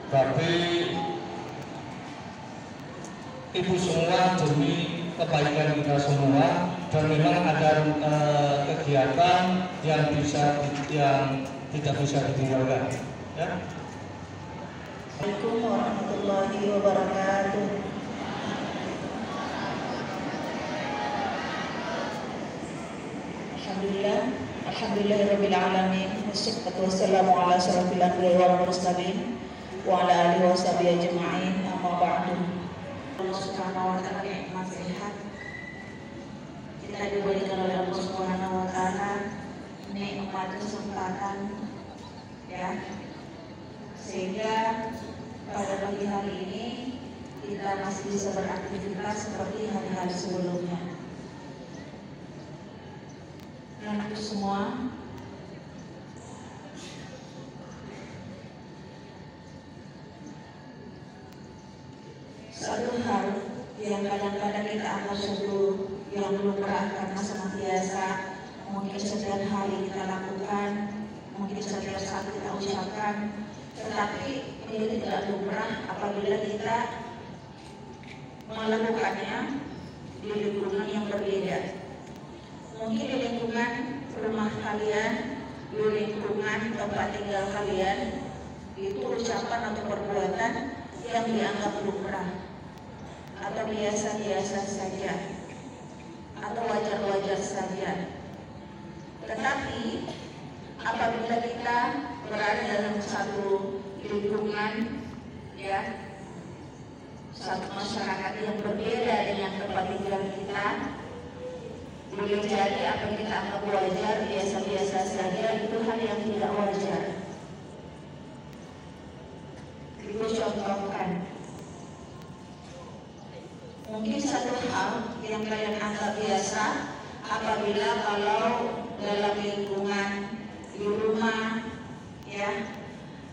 Tapi ibu semua demi kebaikan kita semua, dan memang ada kegiatan yang tidak bisa ditinggalkan. Ya. Assalamualaikum warahmatullahi wabarakatuh. Alhamdulillahirabbil alamin. Wassalatu wassalamu ala asyrofil anbiya'i wal mursalin wa ala alihi washabihi ajma'in. Amma ba'du. Allah Subhanahu wa taala nikmat sehat. Kita diberikan oleh Allah Subhanahu wa taala nikmat kesempatan, ya. Sehingga pada pagi hari ini kita masih bisa beraktivitas seperti hari-hari sebelumnya. Dan itu semua satu hal yang kadang-kadang kita anggap suatu yang lumrah karena senantiasa mungkin setiap hari kita lakukan, mungkin setiap saat kita ucapkan, tetapi ini tidak lumrah apabila kita melakukannya di lingkungan yang berbeda. Mungkin di lingkungan rumah kalian, di lingkungan tempat tinggal kalian, itu ucapan atau perbuatan yang dianggap lumrah atau biasa-biasa saja atau wajar-wajar saja. Tetapi apabila kita berada dalam satu lingkungan, ya, satu masyarakat yang berbeda dengan tempat tinggal kita, boleh jadi apa yang kita anggap wajar, biasa-biasa saja, itu hal yang tidak wajar. Ibu contohkan, mungkin satu hal yang kalian anggap biasa apabila kalau dalam lingkungan di rumah, ya,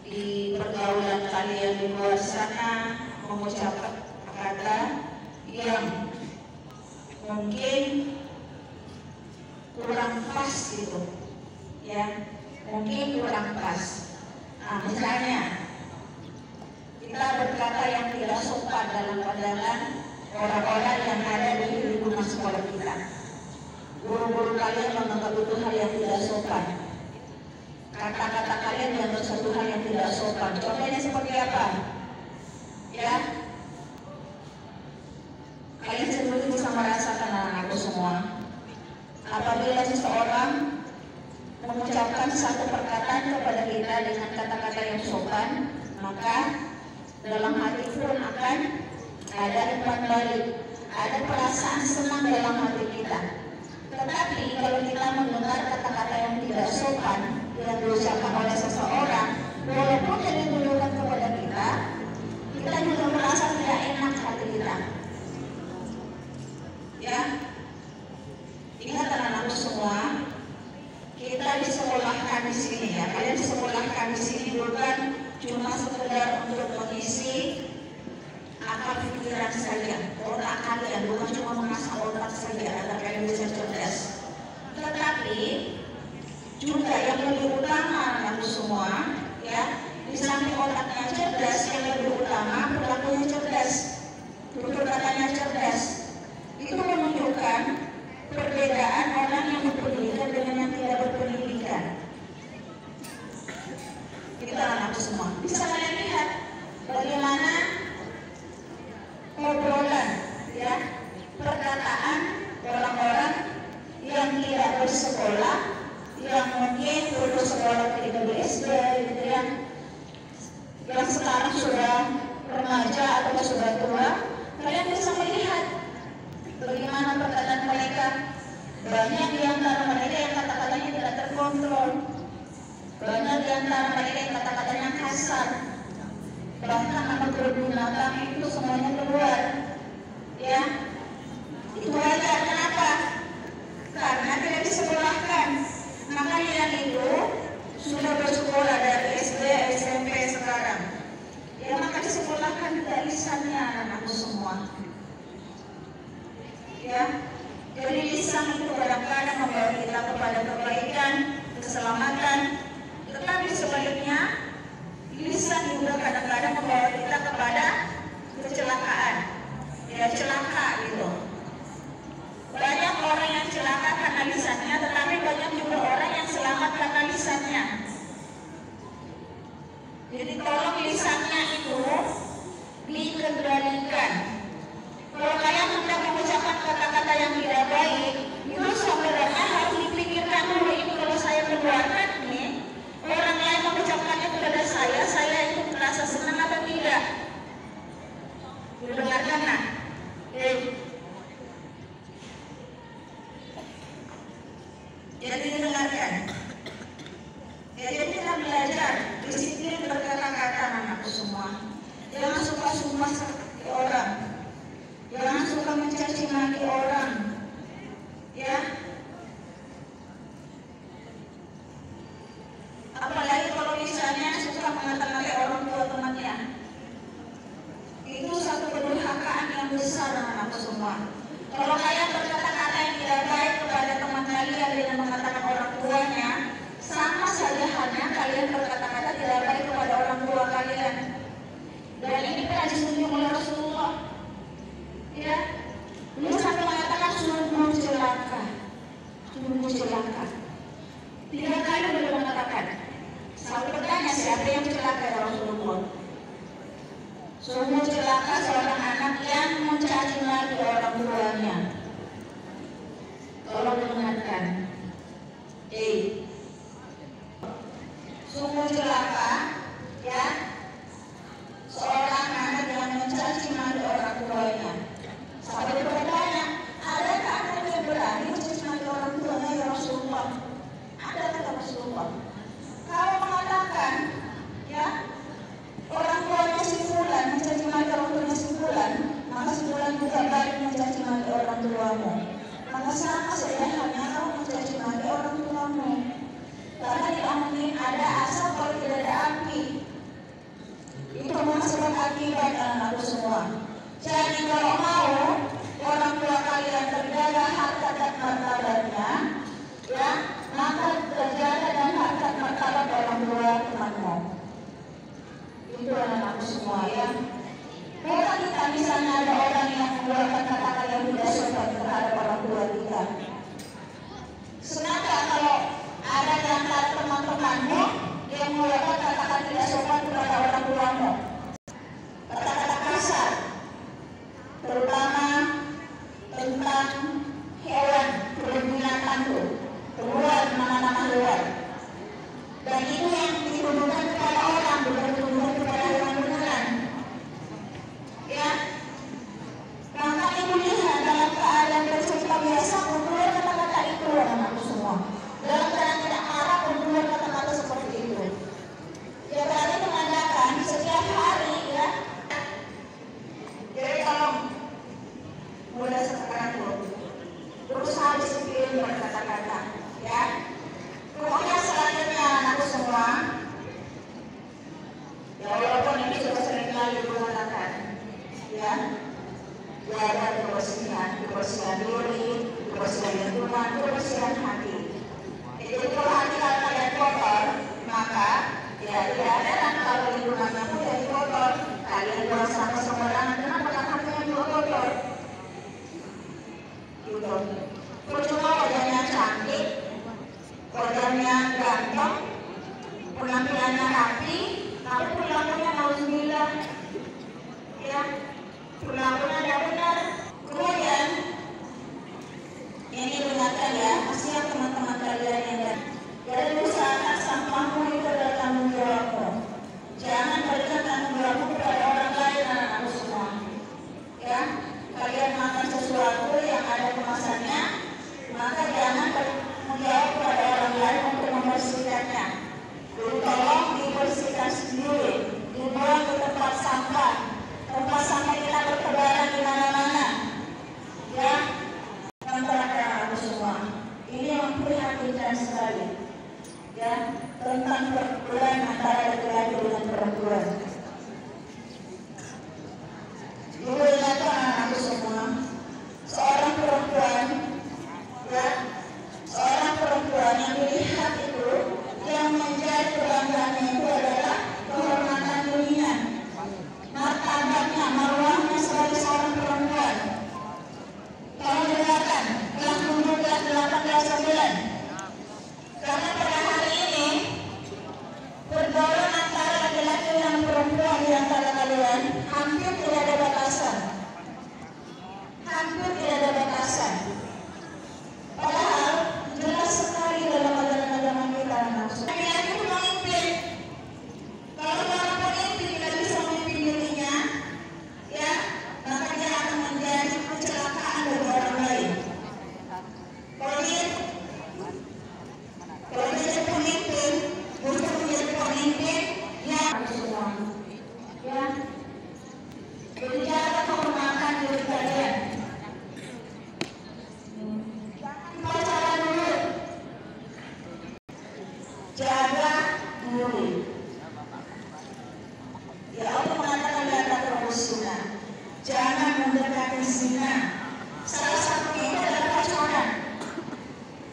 di pergaulan kalian di luar sana mengucapkan kata yang mungkin kurang pas gitu, ya, mungkin kurang pas. Nah, misalnya kita berkata yang tidak sopan dalam pandangan orang-orang yang ada di lingkungan sekolah kita. Guru-guru kalian menganggap itu hal yang tidak sopan. Kata-kata kalian yang satu hal yang tidak sopan. Contohnya seperti apa? Ya, kalian sendiri bisa merasakan, anak-anakku semua. Apabila seseorang mengucapkan satu perkataan kepada kita dengan kata-kata yang sopan, maka dalam hati pun akan ada umpan balik, ada perasaan senang dalam hati kita. Tetapi kalau kita mendengar kata-kata yang tidak sopan yang diucapkan oleh seseorang, walaupun yang ditujukan kepada kita, kita juga merasa tidak enak hati kita. Ya, ingat anak-anakku semua, kita disekolahkan di sini, ya. Kalian disekolahkan di sini bukan cuma sekedar untuk mengisi akal pikiran saja, otak kalian, bukan cuma mengasah otak saja agar kalian bisa cerdas. Tetapi juga yang lebih utama anak semua, ya, di samping otaknya cerdas, yang lebih utama perilakunya cerdas, tutur katanya cerdas. Itu menunjukkan perbedaan orang yang berpendidikan dengan yang tidak berpendidikan. Kita anak semua bisa kalian lihat bagaimana obrolan, ya, perkataan orang-orang yang tidak bersekolah, yang mungkin lulus sekolah ketika di SD, gitu, yang sekarang sudah remaja atau sudah tua. Kalian bisa melihat bagaimana perkataan mereka. Banyak di antara mereka yang kata-katanya tidak terkontrol, banyak di antara mereka yang kata-katanya kasar, bahkan anak binatang itu semuanya keluar, ya. Itu wajar. Kenapa? Karena tidak disekolahkan. Maka yang itu sudah bersekolah dari SD, SMP sekarang, ya, maka disekolahkan juga lisannya anak-anakku semua, ya. Jadi lisan itu kadang-kadang membawa kita kepada kebaikan, keselamatan, tetapi sebaliknya lisan juga kadang-kadang dikendalikan. Kalau kalian hendak mengucapkan kata-kata yang tidak baik, itu sebenarnya harus dipikirkan dulu. Ini kalau saya keluarkan nih, orang lain mengucapkannya kepada saya itu merasa senang atau tidak? Didengarkan nak? Jadi didengarkan. Jadi kita belajar disiplin berkata-kata anakku semua. Jangan suka sumpah seperti orang. Jangan suka mencaci maki orang. Ya. Apalagi kalau misalnya suka mengata-ngatai orang tua temannya. Itu satu kedurhakaan yang besar anakku semua. Kalau kalian berkata-kata yang tidak baik kepada teman kalian dengan mengatakan orang tuanya, sama saja hanya kalian berkata-kata tidak baik kepada orang tua kalian. Dan ini pernah disunjung oleh Rasulullah. Ya, beliau sampai mengatakan sungguh celaka, sungguh celaka. 3 kali beliau mengatakan. Saya bertanya siapa yang celaka ya Rasulullah? Sungguh celaka seorang anak yang mencaci maki orang tuanya. Tolong dengarkan. Sungguh celaka, ya, seorang anak yang mencaci maki orang tuanya. Sampai bertanya, adakah anak yang berani mencaci maki orang tuanya ya Rasulullah? Ada kata Rasulullah. Kalau mengatakan, ya, orang tuanya si fulan mencaci maki orang tuanya si fulan, maka si fulan juga balik mencaci maki orang tuamu. Maka sama saja hanya kamu mencaci maki orang tuamu. Karena di angin ada asap kalau tidak ada api. Itu sebab akibat anak-anakku semua. Jadi kalau mau orang tua kalian terjaga harta dan martabatnya, ya, maka terjaga dan harta martabat orang tua temanmu. Itu anak-anakku semua, ya. Bukan kita misalnya ada orang yang mengeluarkan kata-kata yang tidak sopan terhadap orang tua kita. Sedangkan kalau ada di antara teman-temanmu yang mengeluarkan kata-kata tidak sopan kepada orang tuamu, kata-kata kasar, terutama tentang hewan, binatang itu, keluar nama-nama luar. Dan itu yang dituduhkan kepada orang, bukan dituduhkan kepada hewan beneran. Ya, maka ibu lihat dalam keadaan bercerita biasa pun keluar kata-kata itu anak-anakku semua. Dalam keadaan tidak marah pun keluar kata-kata seperti itu. Ya berarti menandakan setiap hari, ya. Jadi tolong mulai sekarang dulu berusaha disiplin berkata-kata, ya. Pokoknya selanjutnya anakku semua, ya walaupun ini sudah sering kali dikatakan, ya, jaga kebersihan diri, kebersihan lingkungan, kebersihan hati. Jadi kalau hati kalian kotor, maka ya tidak ada kan kalau lingkungannya pun jadi kotor. Kalian buang sampah sembarangan, kenapa hatinya juga kotor? Gitu. Percuma wajahnya cantik, wajahnya ganteng, penampilannya rapi, tapi perilakunya nauzubillah, ya, perilakunya tidak benar. Kemudian ini dengarkan ya, kasihan teman-teman kalian yang ada. Jadi usahakan sampahmu itu adalah tanggung jawabmu. Jangan berikan tanggung jawabmu kepada orang lain anak-anakku jenis zina. Salah satunya itu adalah pacaran.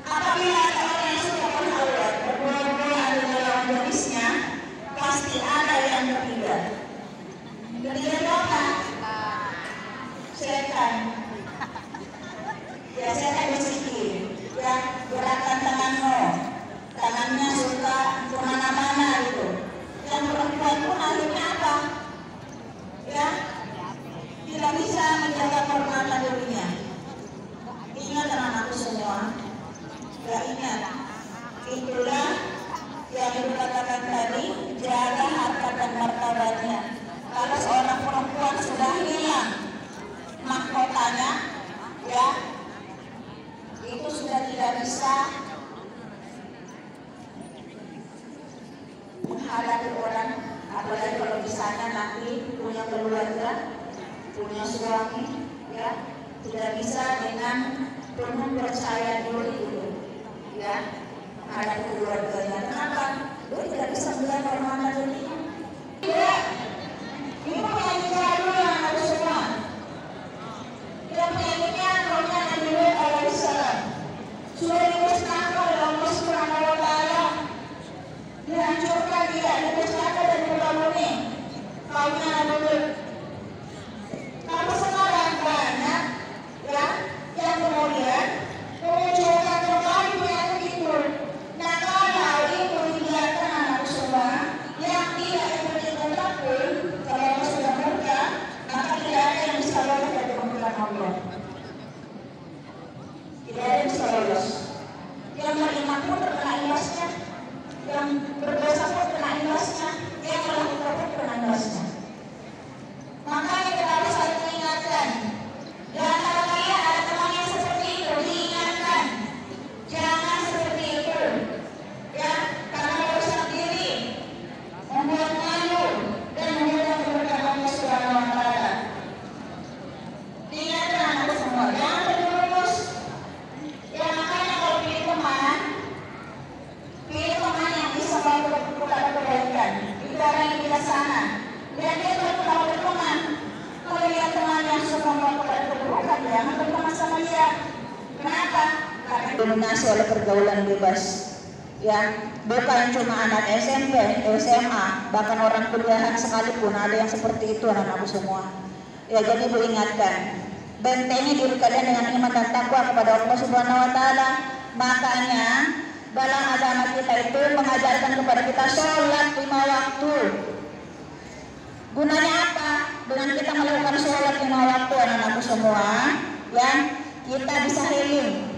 Apabila ada orang yang suka berhalwat, berdua-dua ada dalam jenisnya, pasti ada yang ketiga. Ketiga itu apa? Setan. Ya, setan bersikir. Ya, gerakan tangannya suka kemana-mana gitu. Yang perempuan pun akhirnya apa? Ya, tidak bisa menjaga kehormatan dirinya. Ingat anak-anakku semua. Ya, ingat. Itulah yang dikatakan tadi, jaga harkat dan martabatnya. Kalau seorang perempuan sudah hilang mahkotanya, ya, itu sudah tidak bisa menghadapi orang, apalagi kalau misalnya nanti punya keluarga, punya suami, ya, tidak bisa dengan penuh percaya diri itu, ya, menghadapi keluarganya. Kenapa? Dia tidak bisa melihat kehormatan dirinya. Ya, ini penyanyinya dulu anak semua. Yang penyanyinya rohnya Nabi Nuh alaihissalam. Sudah dimusnahkan oleh Allah Subhanahu wa Ta'ala. Dihancurkan dia, dimusnahkan dan dibangunnya kaumnya Nabi Nuh. Tapi sekarang banyak, ya, yang kemudian memunculkan kembali penyakit itu. Nah, kalau itu dibiarkan anak semua yang tidak ikut takut, kalau Allah sudah murka, maka tidak ada yang bisa lolos dari kemurkaan Allah. Tidak ada yang bisa lolos. Yang beriman pun terkena imbasnya, yang berdosa pun kena imbasnya, yang melakukan pun kena imbasnya. Makanya kita harus saling mengingatkan. Di antara kalian ada teman yang seperti itu, diingatkan. Jangan seperti itu. Ya, karena merusak diri, membuat malu dan mengundang kemurkaan Allah Subhanahu wa Ta'ala. Diingatkan anakku semua, jangan terjerumus. Ya, makanya kalau pilih teman yang bisa membawa kepada kebaikan. Itu orang yang bijaksana. Dan dia tahu berteman. Kalau dia teman yang suka membawa kepada keburukan, jangan berteman sama dia. Kenapa? Karena dominasi oleh pergaulan bebas. Ya, bukan cuma anak SMP, SMA, bahkan orang kuliahan sekalipun ada yang seperti itu anak-anakku semua. Ya, jadi Ibu ingatkan, bentengi diri kalian dengan iman dan takwa kepada Allah Subhanahu wa Ta'ala. Makanya dalam agama kita itu mengajarkan kepada kita sholat 5 waktu. Gunanya apa? Dengan kita melakukan sholat 5 waktu anak-anakku semua, ya, kita bisa healing.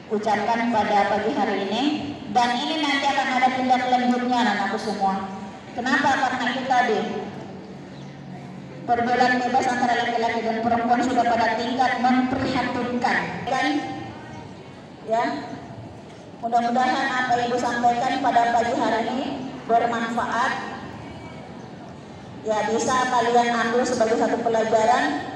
Ucapkan pada pagi hari ini, dan ini nanti akan ada tindak lanjutnya anak-anakku semua. Kenapa? Karena itu tadi perbedaan bebas antara laki-laki dan perempuan sudah pada tingkat memprihatinkan, kan? Ya, mudah-mudahan apa yang Ibu sampaikan pada pagi hari ini bermanfaat. Ya, bisa kalian ambil sebagai satu pelajaran